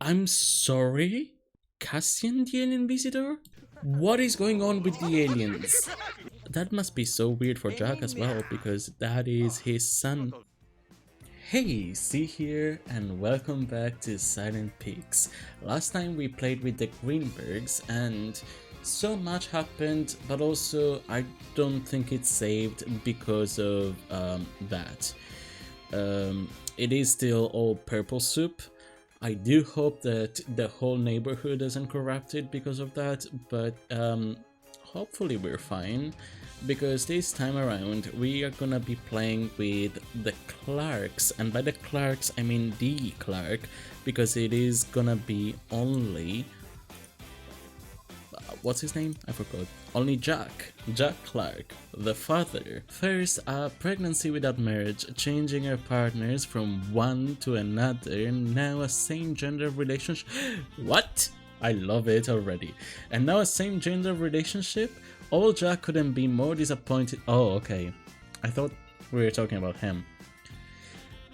I'm sorry? Cassian the alien visitor? What is going on with the aliens? That must be so weird for Jack as well, because that is his son. Hey, C here, and welcome back to Silent Peaks. Last time we played with the Greenbergs, and so much happened, but also I don't think it's saved because of that. It is still all purple soup. I do hope that the whole neighborhood isn't corrupted because of that, but hopefully we're fine, because this time around we are gonna be playing with the Clarks, and by the Clarks I mean the Clarke, because it is gonna be only what's his name? I forgot. Only Jack Clarke, the father. First, a pregnancy without marriage, changing her partners from one to another, now a same gender relationship. What? I love it already. And now a same gender relationship? Old Jack couldn't be more disappointed. Oh, okay. I thought we were talking about him.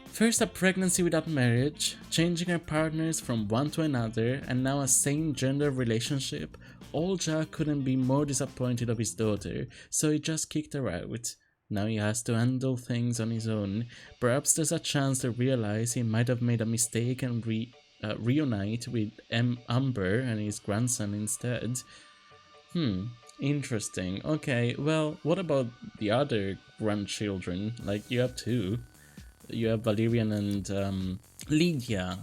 First a pregnancy without marriage, changing her partners from one to another, and now a same gender relationship. Old Jack couldn't be more disappointed of his daughter, so he just kicked her out. Now he has to handle things on his own. Perhaps there's a chance to realize he might have made a mistake and reunite with Amber and his grandson instead. Interesting. Okay, well, what about the other grandchildren? Like, you have two. You have Valerian and Lydia,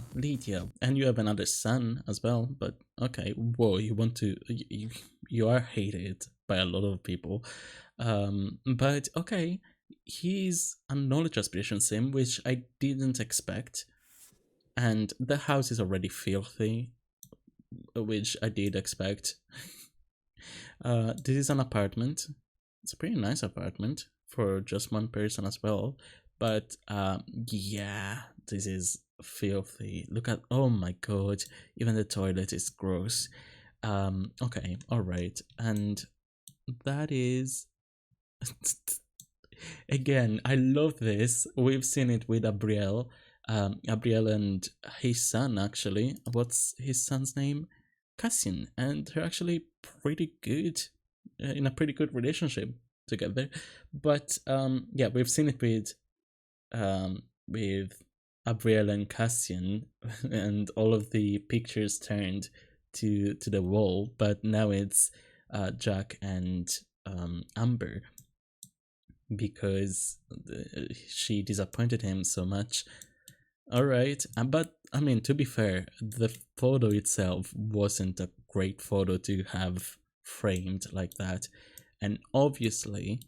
and you have another son as well. But okay, whoa, you are hated by a lot of people. But okay, he's a knowledge aspiration sim, which I didn't expect, and the house is already filthy, which I did expect. This is an apartment. It's a pretty nice apartment for just one person as well. But yeah, this is filthy. Look at, oh my god, even the toilet is gross. Okay, alright. And that is again, I love this. We've seen it with Abriel. Abriel and his son, actually. What's his son's name? Cassian. And they're actually pretty good, in a pretty good relationship together. But yeah, we've seen it with Abriel and Cassian, and all of the pictures turned to the wall. But now it's Jack and Amber, because she disappointed him so much. All right, but I mean, to be fair, the photo itself wasn't a great photo to have framed like that, and obviously.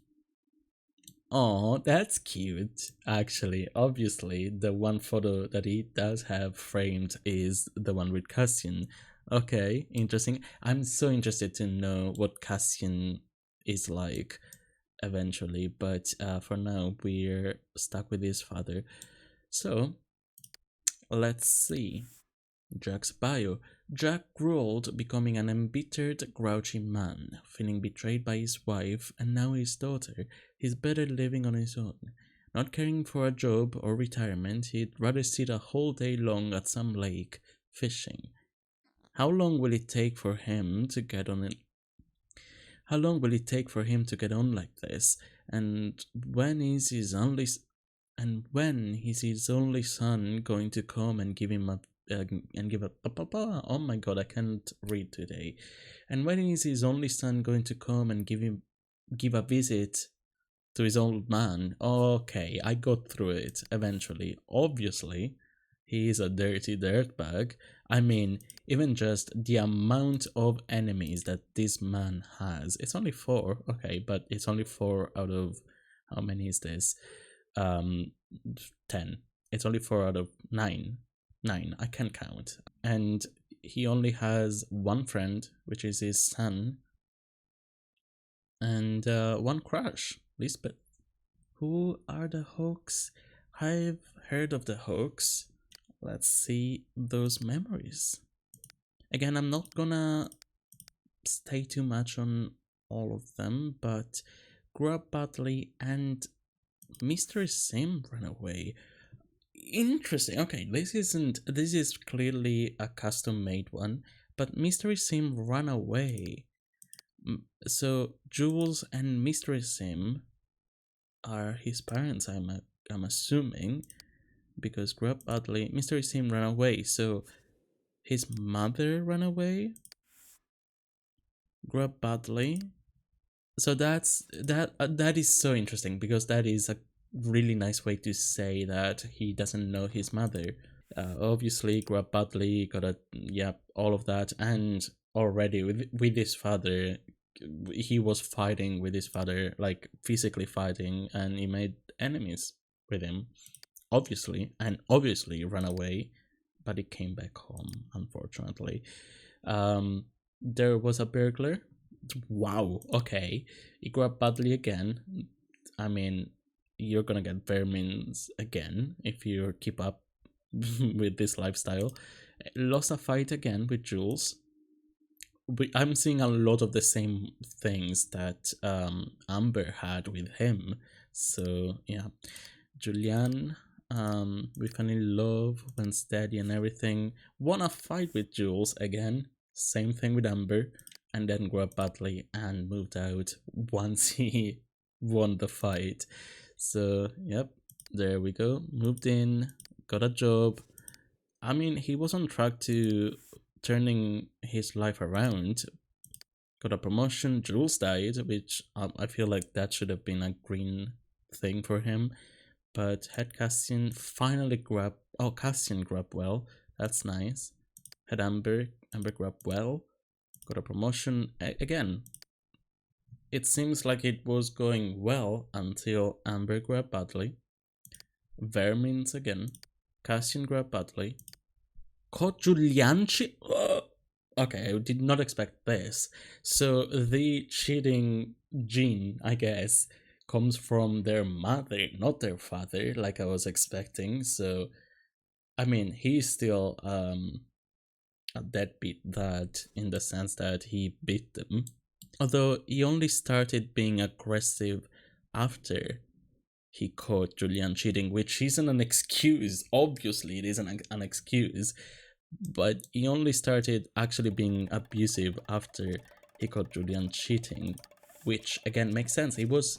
Oh, that's cute. Actually, obviously, the one photo that he does have framed is the one with Cassian. Okay, interesting. I'm so interested to know what Cassian is like eventually, but for now, we're stuck with his father. So, let's see. Jack's bio. Jack grew old, becoming an embittered, grouchy man, feeling betrayed by his wife and now his daughter. He's better living on his own. Not caring for a job or retirement, he'd rather sit a whole day long at some lake, fishing. How long will it take for him to get on it? How long will it take for him to get on like this? And when is his only son going to come and give him a and give a oh my god, I can't read today. And when is his only son going to come and give a visit to his old man? Okay, I got through it eventually. Obviously, he is a dirty dirtbag. I mean, even just the amount of enemies that this man has. It's only 4, okay, but it's only 4 out of, how many is this? 10. It's only 4 out of 9. 9, I can count. And he only has one friend, which is his son, and one crush, Lisbeth. Who are the Hawks? I've heard of the Hawks. Let's see those memories. Again, I'm not gonna stay too much on all of them, but grew up badly and Mr. Sim ran away. Interesting. Okay, this is clearly a custom made one, but Mystery Sim ran away. So Jules and Mystery Sim are his parents, I'm assuming, because grew up badly. Mystery Sim ran away, so his mother ran away, grew up badly. So that is so interesting because that is a really nice way to say that he doesn't know his mother. Obviously, grew up badly, got a yeah, all of that, and already with his father, he was fighting with his father, like physically fighting, and he made enemies with him, obviously, and obviously ran away, but he came back home, unfortunately. Um, there was a burglar. Wow, okay. He grew up badly again. I mean, you're gonna get vermins again if you keep up with this lifestyle. Lost a fight again with Jules. I'm seeing a lot of the same things that Amber had with him. So yeah, Julian, we fell in love, went steady and everything. Won a fight with Jules again. Same thing with Amber, and then grew up badly and moved out once he won the fight. So yep, there we go. Moved in, got a job. I mean, he was on track to turning his life around. Got a promotion. Jules died, which I feel like that should have been a green thing for him. But had Cassian finally grab. Oh, Cassian grabbed well. That's nice. Had Amber. Amber grabbed well. Got a promotion. Again, it seems like it was going well until Amber grabbed badly. Vermins again. Cassian grabbed badly. Caught Julianchi. Okay, I did not expect this. So the cheating gene, I guess, comes from their mother, not their father, like I was expecting. So, I mean, he's still a deadbeat dad in the sense that he beat them. Although he only started being aggressive after he caught Julian cheating, which isn't an excuse. Obviously, it isn't an excuse, but he only started actually being abusive after he caught Julian cheating, which again makes sense. He was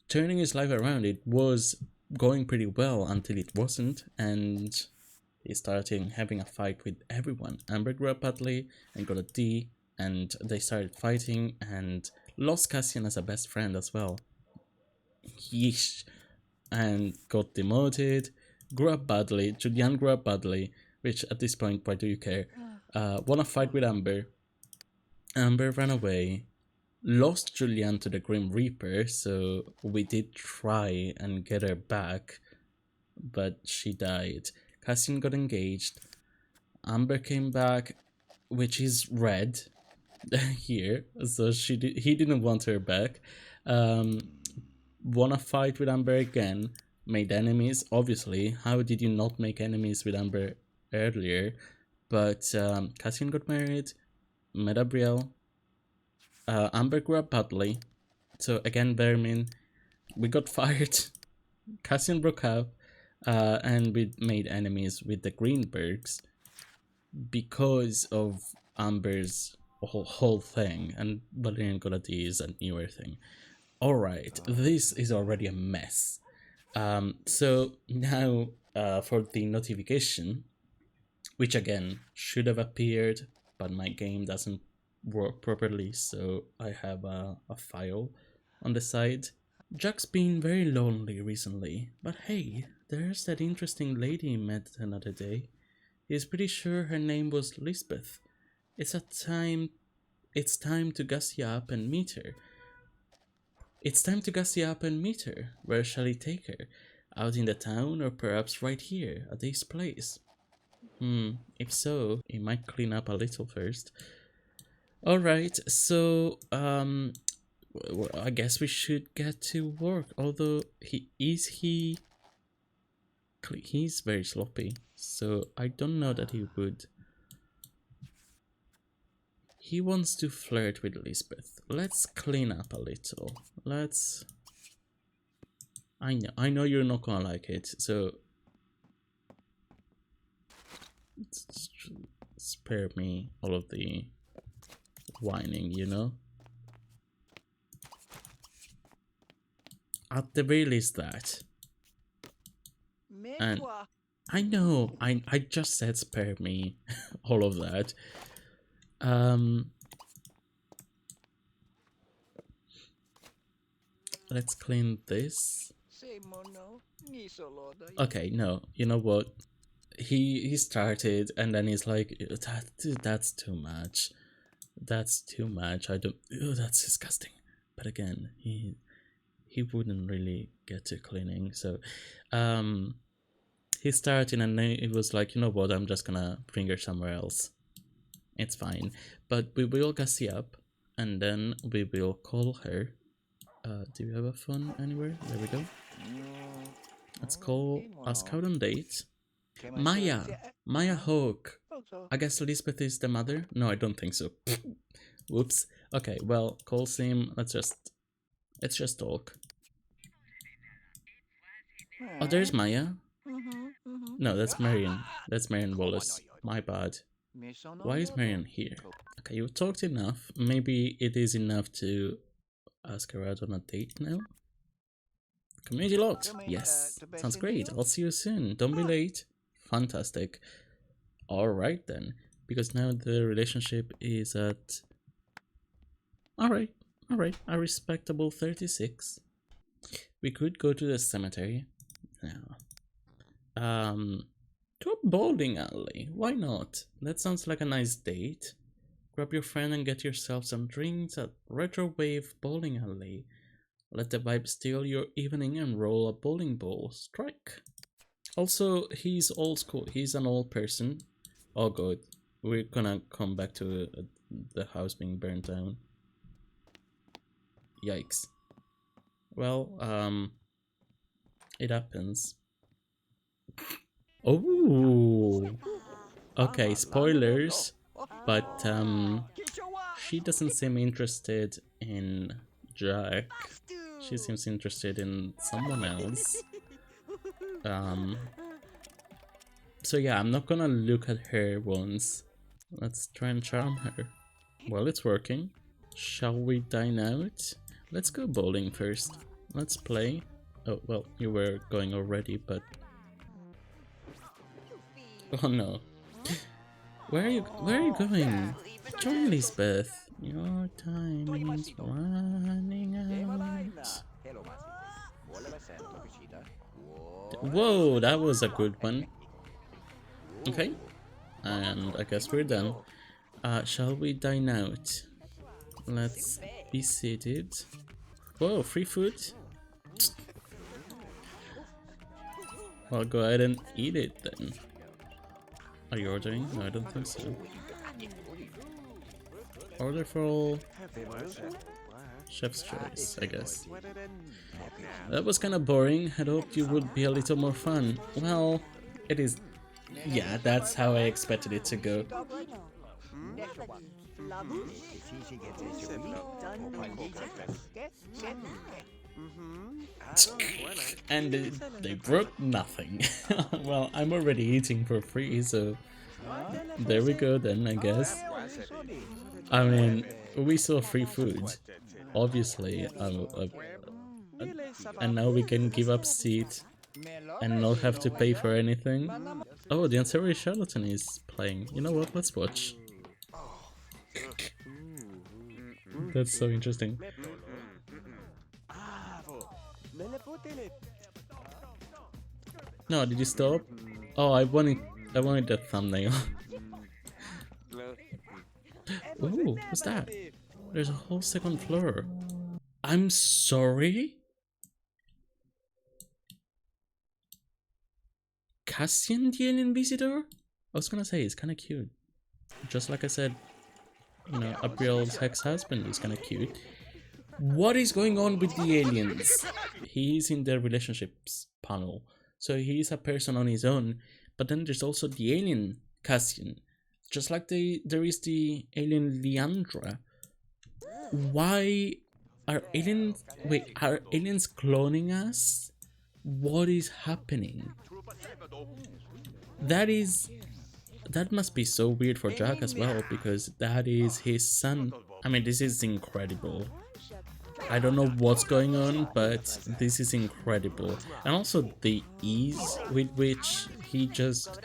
turning his life around. It was going pretty well until it wasn't, and he started having a fight with everyone. Amber grew up badly and got a D, and they started fighting and lost Cassian as a best friend as well. Yeesh. And got demoted, grew up badly. Julian grew up badly, which at this point, why do you care? Won a fight with Amber. Amber ran away, lost Julian to the Grim Reaper, so we did try and get her back, but she died. Cassian got engaged. Amber came back, which is red here, so he didn't want her back. Won a fight with Amber again, made enemies, obviously. How did you not make enemies with Amber earlier? But Cassian got married, met Abrielle. Amber grew up badly. So again, Vermin. We got fired. Cassian broke up. And we made enemies with the Greenbergs because of Amber's whole thing. And Valerian got a D is a newer thing. Alright, this is already a mess. So now for the notification, which again should have appeared, but my game doesn't work properly, so I have a file on the side. Jack's been very lonely recently, but hey, there's that interesting lady he met another day. He's pretty sure her name was Lisbeth. It's time to gussy up and meet her. It's time to gussy up and meet her. Where shall he take her? Out in the town or perhaps right here at this place? If so, he might clean up a little first. Alright, so, I guess we should get to work. Although, he's very sloppy, so I don't know that he would. He wants to flirt with Lisbeth. Let's clean up a little. I know you're not gonna like it, so spare me all of the whining, you know? At the very least that. And I know, I just said spare me all of that. Let's clean this. Okay, no, you know what? He started and then he's like, that's too much. That's too much. I don't. Oh, that's disgusting. But again, he wouldn't really get to cleaning. So, he started and then it was like, you know what? I'm just gonna bring her somewhere else. It's fine. But we will gassy up, and then we will call her. Do you have a phone anywhere? There we go. Let's call a scout on date. Maya Hawk. I guess Elizabeth is the mother? No, I don't think so. Whoops. Okay, well, call Sim. Let's just talk. Oh, there's Maya. No, that's Marion. That's Marion Wallace. My bad. Why is Marion here? Okay, you've talked enough. Maybe it is enough to ask her out on a date now? Community locked. Yes. Sounds great. I'll see you soon. Don't be late. Fantastic. Alright then. Because now the relationship is at... Alright. A respectable 36. We could go to the cemetery. Now. To a bowling alley. Why not? That sounds like a nice date. Grab your friend and get yourself some drinks at Retro Wave Bowling Alley. Let the vibe steal your evening and roll a bowling ball. Strike. Also, he's old school. He's an old person. Oh god. We're gonna come back to the house being burned down. Yikes. Well, it happens. Oh. Okay, spoilers. But, she doesn't seem interested in Jack. She seems interested in someone else. So yeah, I'm not gonna look at her once. Let's try and charm her. Well, it's working. Shall we dine out? Let's go bowling first. Let's play. Oh, well, you were going already, but... Oh no. Where are you going? Join Lisbeth. Your time is running out. Whoa, that was a good one. Okay. And I guess we're done. Shall we dine out? Let's be seated. Whoa, free food? Well, go ahead and eat it then. Are you ordering? No, I don't think so. Order for all. Chef's choice, I guess. That was kind of boring. I'd hoped you would be a little more fun. Well, it is. Yeah, that's how I expected it to go. And they broke nothing. Well, I'm already eating for free, so there we go then, I guess. I mean, we saw free food, obviously, and now we can give up seat and not have to pay for anything. Oh, the ancillary charlatan is playing. You know what? Let's watch. That's so interesting. No, did you stop? Oh, I wanted the thumbnail. Ooh, what's that? There's a whole second floor. I'm sorry? Cassian the alien visitor? I was gonna say, it's kinda cute. Just like I said, you know, Abriel's ex-husband is kinda cute. What is going on with the aliens? He's in the relationships panel, so he's a person on his own. But then there's also the alien Cassian, just like there is the alien Leandra. Why are aliens? Wait, are aliens cloning us? What is happening? That is that must be so weird for Jack as well, because that is his son. I mean, this is incredible. I don't know what's going on, but this is incredible. And also the ease with which he just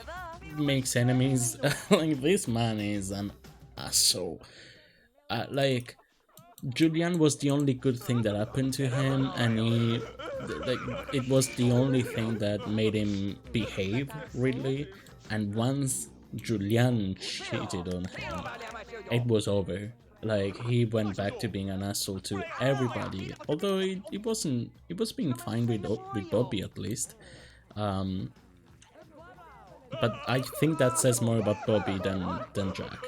makes enemies. Like, this man is an asshole. Like, Julian was the only good thing that happened to him, and like, it was the only thing that made him behave, really. And once Julian cheated on him, it was over. Like, he went back to being an asshole to everybody. Although it was being fine with Bobby at least. Um, but I think that says more about Bobby than Jack.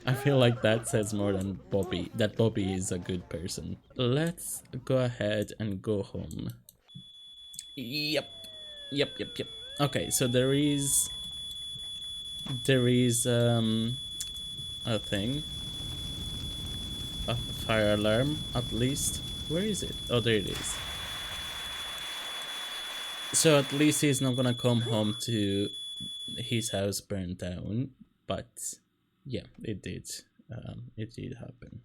I feel like that says more than Bobby, that Bobby is a good person. Let's go ahead and go home. Yep. Okay, so there is a thing. A fire alarm, at least. Where is it? Oh, there it is. So at least he's not gonna come home to his house burned down, but yeah, it did. It did happen.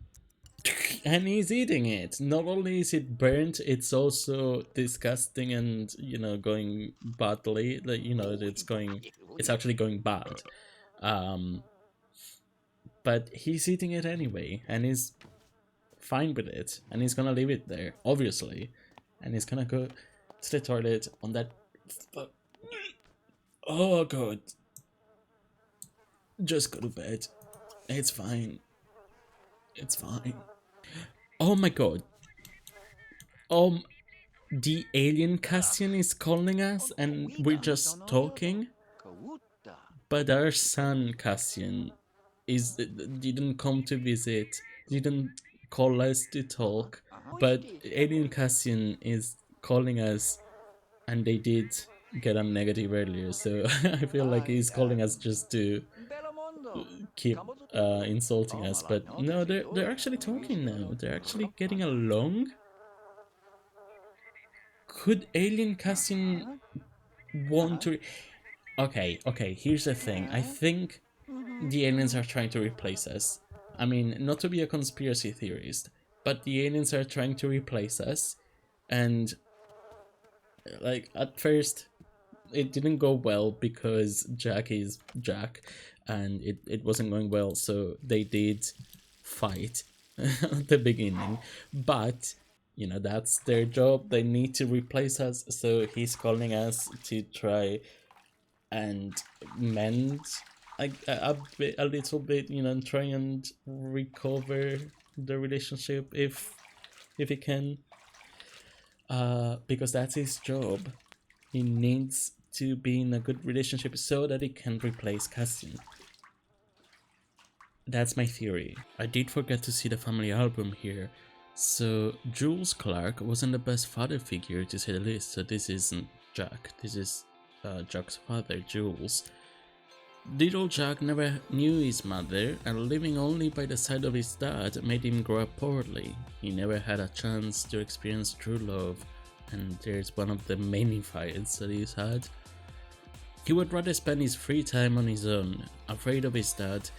And he's eating it. Not only is it burnt, it's also disgusting and, going badly. Like, it's actually going bad. But he's eating it anyway, and he's fine with it, and he's gonna leave it there, obviously, and he's gonna go to the toilet on that. Oh god, just go to bed. It's fine. It's fine. Oh my god. The alien Cassian is calling us, and we're just talking. But our son Cassian didn't come to visit, didn't call us to talk. But alien Cassian is calling us, and they did get a negative earlier, so I feel like he's calling us just to keep insulting us. But no, they're actually talking now. They're actually getting along. Could alien Cassian want to? Okay, here's the thing. I think the aliens are trying to replace us. I mean, not to be a conspiracy theorist, but the aliens are trying to replace us. And, like, at first, it didn't go well because Jack is Jack, and it wasn't going well, so they did fight at the beginning. But, that's their job. They need to replace us, so he's calling us to try and mend a little bit, and try and recover the relationship if he can, because that's his job. He needs to be in a good relationship so that he can replace Cassian. That's my theory. I did forget to see the family album here. So Jules Clarke wasn't the best father figure, to say the least. So this isn't Jack. This is Jack's father, Jules. Little Jack never knew his mother, and living only by the side of his dad made him grow up poorly. He never had a chance to experience true love, and there's one of the many fights that he's had. He would rather spend his free time on his own. Afraid of his dad,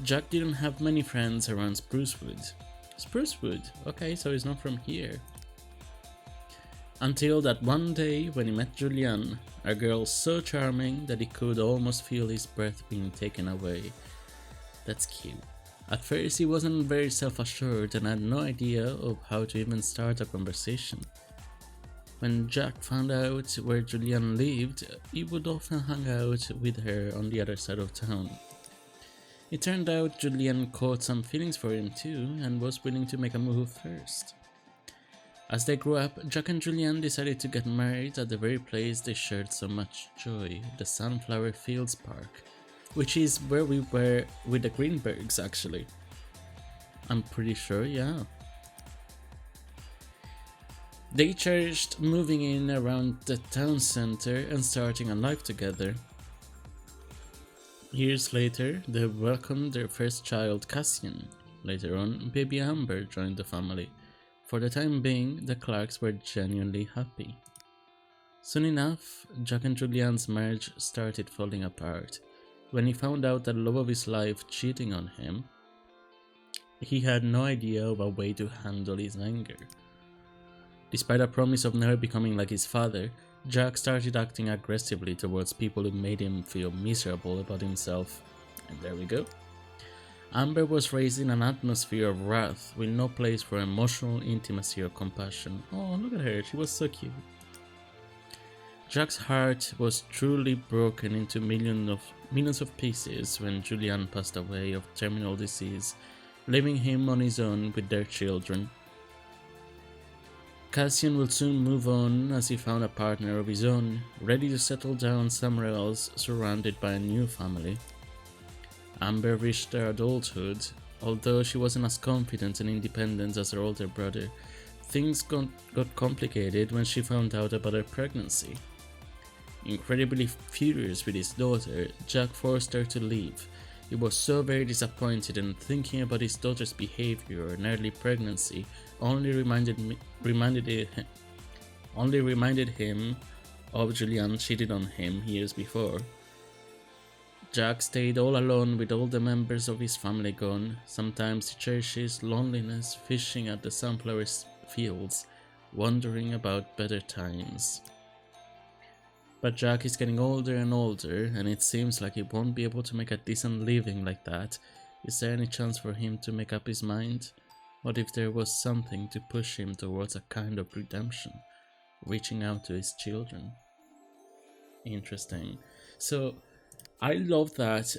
Jack didn't have many friends around Sprucewood. Sprucewood? Okay, so he's not from here. Until that one day when he met Julianne, a girl so charming that he could almost feel his breath being taken away. That's cute. At first he wasn't very self-assured and had no idea of how to even start a conversation. When Jack found out where Julianne lived, he would often hang out with her on the other side of town. It turned out Julianne caught some feelings for him too and was willing to make a move first. As they grew up, Jack and Julianne decided to get married at the very place they shared so much joy, the Sunflower Fields Park, which is where we were with the Greenbergs actually. I'm pretty sure, yeah. They cherished moving in around the town center and starting a life together. Years later, they welcomed their first child, Cassian. Later on, baby Amber joined the family. For the time being, the Clarkes were genuinely happy. Soon enough, Jack and Julianne's marriage started falling apart. When he found out that the love of his life cheating on him, he had no idea of a way to handle his anger. Despite a promise of never becoming like his father, Jack started acting aggressively towards people who made him feel miserable about himself. And there we go. Amber was raised in an atmosphere of wrath with no place for emotional intimacy or compassion. Oh, look at her, she was so cute. Jack's heart was truly broken into millions of pieces when Julianne passed away of terminal disease, leaving him on his own with their children. Cassian will soon move on as he found a partner of his own, ready to settle down somewhere else, surrounded by a new family. Amber reached her adulthood. Although she wasn't as confident and independent as her older brother, things got complicated when she found out about her pregnancy. Incredibly furious with his daughter, Jack forced her to leave. He was so very disappointed, and thinking about his daughter's behavior and early pregnancy only reminded him of Julianne cheated on him years before. Jack stayed all alone with all the members of his family gone. Sometimes he cherishes loneliness, fishing at the sunflower fields, wondering about better times. But Jack is getting older and older, and it seems like he won't be able to make a decent living like that. Is there any chance for him to make up his mind? What if there was something to push him towards a kind of redemption, reaching out to his children? Interesting. So, I love that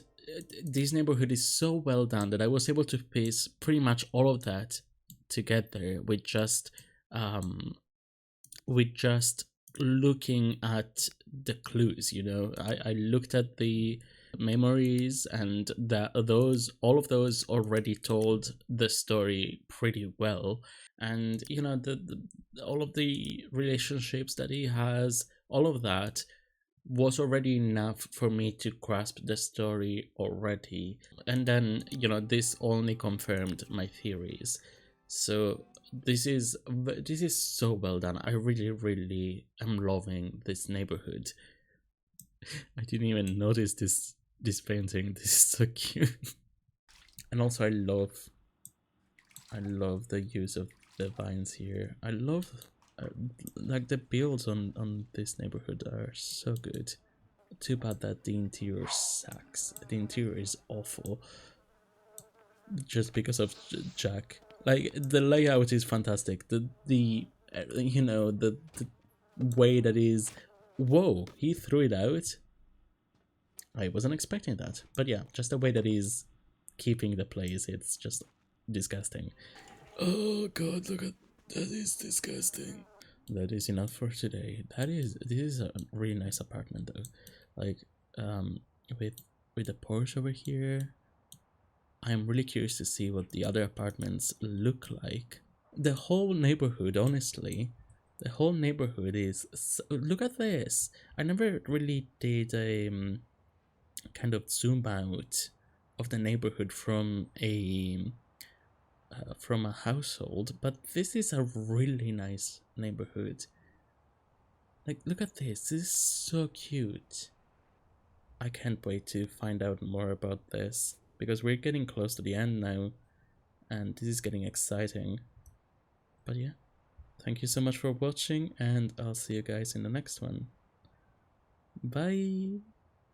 this neighborhood is so well done that I was able to piece pretty much all of that together with just looking at the clues. I looked at the memories, and all of those already told the story pretty well. And all of the relationships that he has, all of that was already enough for me to grasp the story already. And then this only confirmed my theories. So this is so well done. I really am loving this neighborhood. I didn't even notice this painting. This is so cute. And also I love the use of the vines here. I love like the builds on this neighborhood are so good. Too bad that the interior sucks. The interior is awful just because of Jack. Like, the layout is fantastic. The way that is. Whoa, he threw it out. I wasn't expecting that. But yeah, just the way that he's keeping the place, it's just disgusting. Oh god, look at that, is disgusting. That is enough for today. This is a really nice apartment though. Like, with the Porsche over here. I'm really curious to see what the other apartments look like. The whole neighborhood, honestly, the whole neighborhood is. Look at this. I never really did a kind of zoom out of the neighborhood from a household, but this is a really nice neighborhood. Like, look at this. This is so cute. I can't wait to find out more about this, because we're getting close to the end now, and this is getting exciting. But yeah, thank you so much for watching, and I'll see you guys in the next one. Bye!